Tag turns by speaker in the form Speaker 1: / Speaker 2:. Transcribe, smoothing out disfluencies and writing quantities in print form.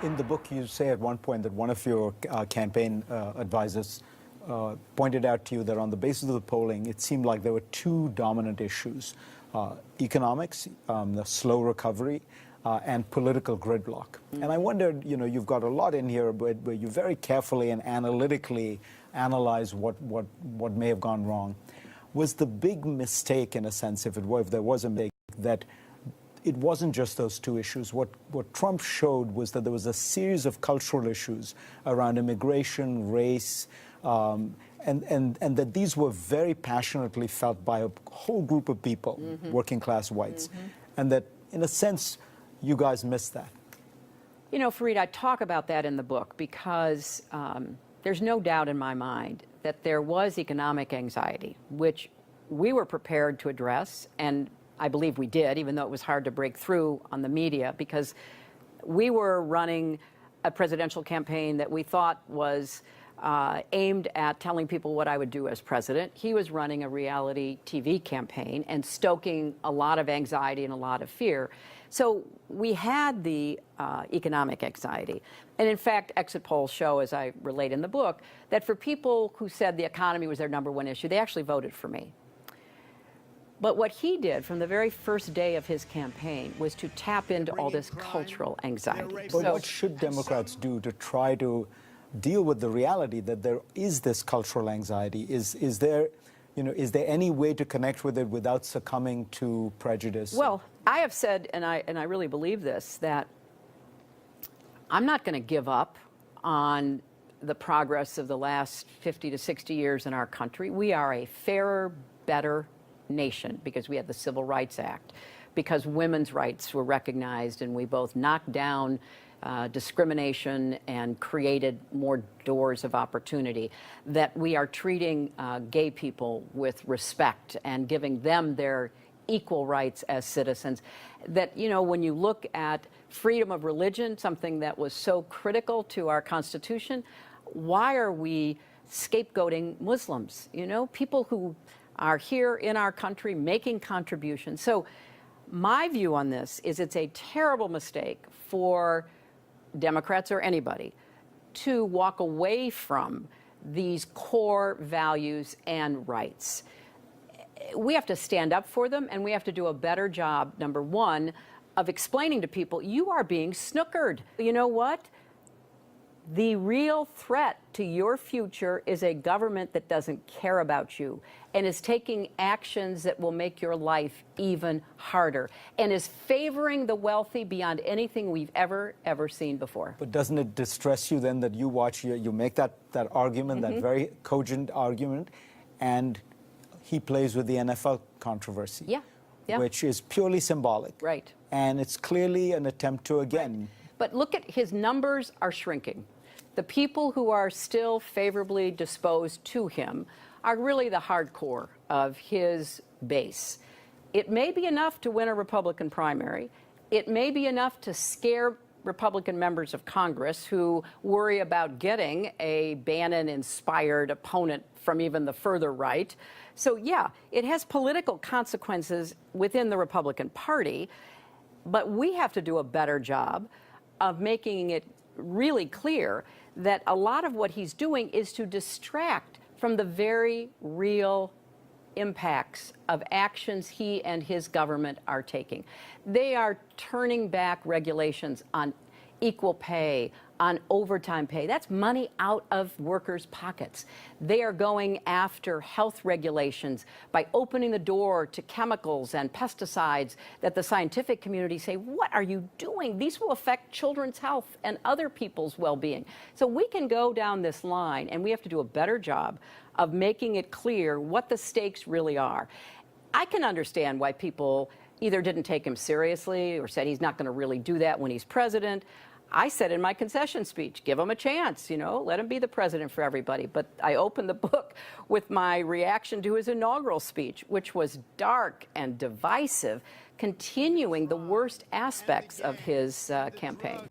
Speaker 1: In the book, you say at one point that one of your campaign advisors pointed out to you that on the basis of the polling, it seemed like there were two dominant issues: economics, the slow recovery, and political gridlock. And I wondered, you've got a lot in here, but you very carefully and analytically analyze what may have gone wrong. Was the big mistake, in a sense, if there was a mistake, that it wasn't just those two issues? What Trump showed was that there was a series of cultural issues around immigration, race, and that these were very passionately felt by a whole group of people, working class whites, and that, in a sense, you guys missed that.
Speaker 2: Fareed, I talk about that in the book because there's no doubt in my mind that there was economic anxiety, which we were prepared to address, and I believe we did, even though it was hard to break through on the media, because we were running a presidential campaign that we thought was aimed at telling people what I would do as president. He was running a reality TV campaign and stoking a lot of anxiety and a lot of fear. So we had the economic anxiety. And in fact, exit polls show, as I relate in the book, that for people who said the economy was their #1 issue, they actually voted for me. But what he did from the very first day of his campaign was to tap into all this cultural anxiety.
Speaker 1: But what should Democrats do to try to deal with the reality that there is this cultural anxiety? Is there any way to connect with it without succumbing to prejudice?
Speaker 2: Well, I have said, and I really believe this, that I'm not going to give up on the progress of the last 50 to 60 years in our country. We are a fairer, better nation because we had the Civil Rights Act, because women's rights were recognized, and we both knocked down discrimination and created more doors of opportunity, that we are treating gay people with respect and giving them their equal rights as citizens, that, when you look at freedom of religion, something that was so critical to our Constitution, why are we scapegoating Muslims? People who are here in our country making contributions. So my view on this is it's a terrible mistake for Democrats or anybody to walk away from these core values and rights. We have to stand up for them, and we have to do a better job, #1, of explaining to people, you are being snookered. You know what? The real threat to your future is a government that doesn't care about you and is taking actions that will make your life even harder and is favoring the wealthy beyond anything we've ever seen before.
Speaker 1: But doesn't it distress you then that you make that argument, that very cogent argument, and he plays with the NFL controversy, which is purely symbolic.
Speaker 2: Right.
Speaker 1: And it's clearly an attempt to, again...
Speaker 2: Right. But look at his numbers are shrinking. The people who are still favorably disposed to him are really the hardcore of his base. It may be enough to win a Republican primary. It may be enough to scare Republican members of Congress who worry about getting a Bannon-inspired opponent from even the further right. So, yeah, it has political consequences within the Republican Party, but we have to do a better job of making it really clear that a lot of what he's doing is to distract from the very real impacts of actions he and his government are taking. They are turning back regulations on equal pay, on overtime pay. That's money out of workers' pockets. They are going after health regulations by opening the door to chemicals and pesticides that the scientific community say, what are you doing? These will affect children's health and other people's well-being. So we can go down this line, and we have to do a better job of making it clear what the stakes really are. I can understand why people either didn't take him seriously or said he's not going to really do that when he's president. I said in my concession speech, give him a chance, let him be the president for everybody. But I opened the book with my reaction to his inaugural speech, which was dark and divisive, continuing the worst aspects of his campaign.